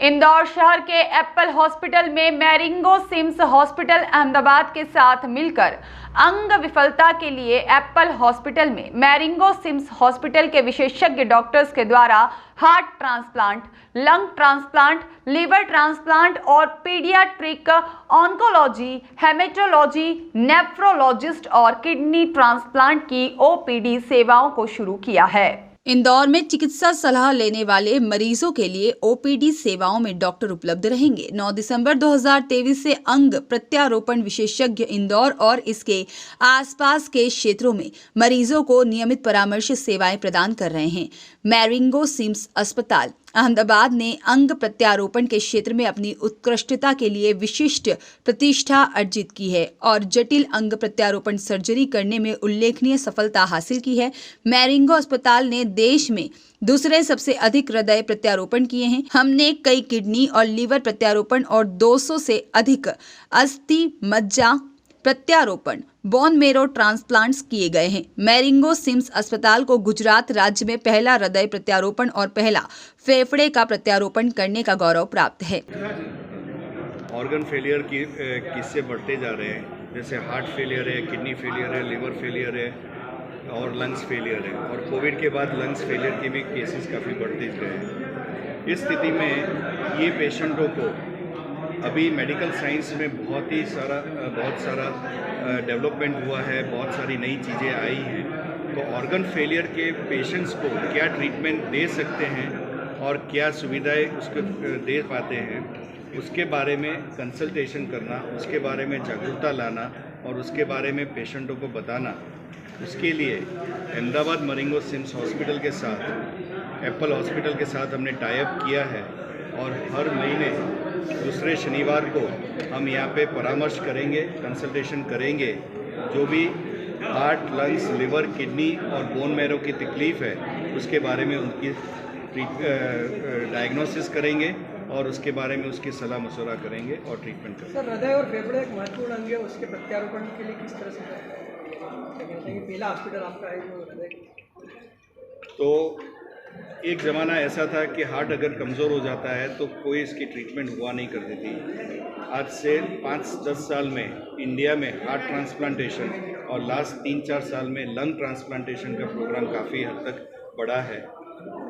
इंदौर शहर के Apple hospital में मैरिंगो सिम्स हॉस्पिटल अहमदाबाद के साथ मिलकर अंग विफलता के लिए एप्पल हॉस्पिटल में मैरिंगो सिम्स हॉस्पिटल के विशेषज्ञ डॉक्टर्स के द्वारा heart transplant, lung transplant, liver transplant और पीडियाट्रिक ऑन्कोलॉजी, हेमेटोलॉजी, नेफ्रोलॉजिस्ट और किडनी ट्रांसप्लांट की ओपीडी सेवाओं को शुरू किया है। इंदौर में चिकित्सा सलाह लेने वाले मरीजों के लिए ओपीडी सेवाओं में डॉक्टर उपलब्ध रहेंगे। 9 दिसंबर 2023 से अंग प्रत्यारोपण विशेषज्ञ इंदौर और इसके आसपास के क्षेत्रों में मरीजों को नियमित परामर्श सेवाएं प्रदान कर रहे हैं। मैरिंगो सिम्स अस्पताल अहमदाबाद ने अंग प्रत्यारोपण के क्षेत्र में अपनी उत्कृष्टता के लिए विशिष्ट प्रतिष्ठा अर्जित की है और जटिल अंग प्रत्यारोपण सर्जरी करने में उल्लेखनीय सफलता हासिल की है। मैरिंगो अस्पताल ने देश में दूसरे सबसे अधिक हृदय प्रत्यारोपण किए हैं। हमने कई किडनी और लीवर प्रत्यारोपण और 200 से अधिक अस्थि मज्जा प्रत्यारोपण, बोन मेरो ट्रांसप्लांट्स किए गए हैं। मैरिंगो सिम्स अस्पताल को गुजरात राज्य में पहला हृदय प्रत्यारोपण और पहला फेफड़े का प्रत्यारोपण करने का गौरव प्राप्त है। ऑर्गन फेलियर की किस्से बढ़ते जा रहे हैं, जैसे हार्ट फेलियर है, किडनी फेलियर है, लिवर फेलियर है और लंग्स फेलियर है, और कोविड के बाद लंग्स फेलियर के भी केसेस काफ़ी बढ़ते गए हैं। इस स्थिति में ये पेशेंटों को अभी मेडिकल साइंस में बहुत सारा डेवलपमेंट हुआ है, बहुत सारी नई चीज़ें आई हैं। तो ऑर्गन फेलियर के पेशेंट्स को क्या ट्रीटमेंट दे सकते हैं और क्या सुविधाएं उसको दे पाते हैं, उसके बारे में कंसल्टेशन करना, उसके बारे में जागरूकता लाना और उसके बारे में पेशेंटों को बताना, उसके लिए अहमदाबाद मैरिंगो सिम्स हॉस्पिटल के साथ, एप्पल हॉस्पिटल के साथ हमने टाई अप किया है और हर महीने दूसरे शनिवार को हम यहाँ पे परामर्श करेंगे, कंसल्टेशन करेंगे। जो भी हार्ट, लंग्स, लिवर, किडनी और बोन मैरो की तकलीफ़ है उसके बारे में उनकी डायग्नोसिस करेंगे और उसके बारे में उसकी सलाह मशवरा करेंगे और ट्रीटमेंट करेंगे। सर, हृदय और फेफड़े एक महत्वपूर्ण अंग है, उसके प्रत्यारोपण के लिए किस तरह से पहला हॉस्पिटल आपका है जो हृदय? तो एक ज़माना ऐसा था कि हार्ट अगर कमज़ोर हो जाता है तो कोई इसकी ट्रीटमेंट हुआ नहीं करती थी। आज से 5-10 साल में इंडिया में हार्ट ट्रांसप्लांटेशन और लास्ट 3-4 साल में लंग ट्रांसप्लांटेशन का प्रोग्राम काफ़ी हद तक बढ़ा है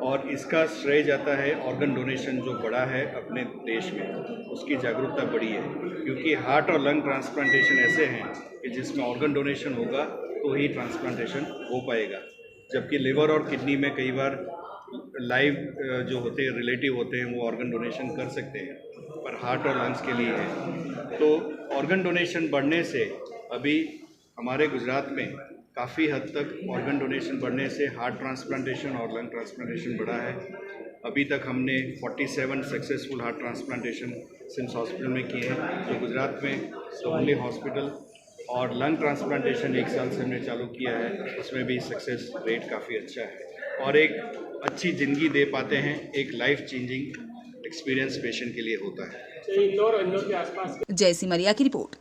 और इसका श्रेय जाता है ऑर्गन डोनेशन जो बढ़ा है अपने देश में, उसकी जागरूकता बढ़ी है। क्योंकि हार्ट और लंग ट्रांसप्लांटेशन ऐसे हैं कि जिसमें ऑर्गन डोनेशन होगा तो ही ट्रांसप्लांटेशन हो पाएगा, जबकि लिवर और किडनी में कई बार लाइव जो होते हैं रिलेटिव होते हैं वो ऑर्गन डोनेशन कर सकते हैं, पर हार्ट और लंग्स के लिए है। तो ऑर्गन डोनेशन बढ़ने से अभी हमारे गुजरात में काफ़ी हद तक ऑर्गन डोनेशन बढ़ने से हार्ट ट्रांसप्लांटेशन और लंग ट्रांसप्लांटेशन बढ़ा है। अभी तक हमने 47 successful heart transplantation CIMS hospital में किए हैं, जो गुजरात में ओनली हॉस्पिटल, और लंग ट्रांसप्लांटेशन 1 साल से हमने चालू किया है, उसमें भी सक्सेस रेट काफ़ी अच्छा है और एक अच्छी ज़िंदगी दे पाते हैं। एक लाइफ चेंजिंग एक्सपीरियंस पेशेंट के लिए होता है। इंदौर के आसपास जय सिमरिया की रिपोर्ट।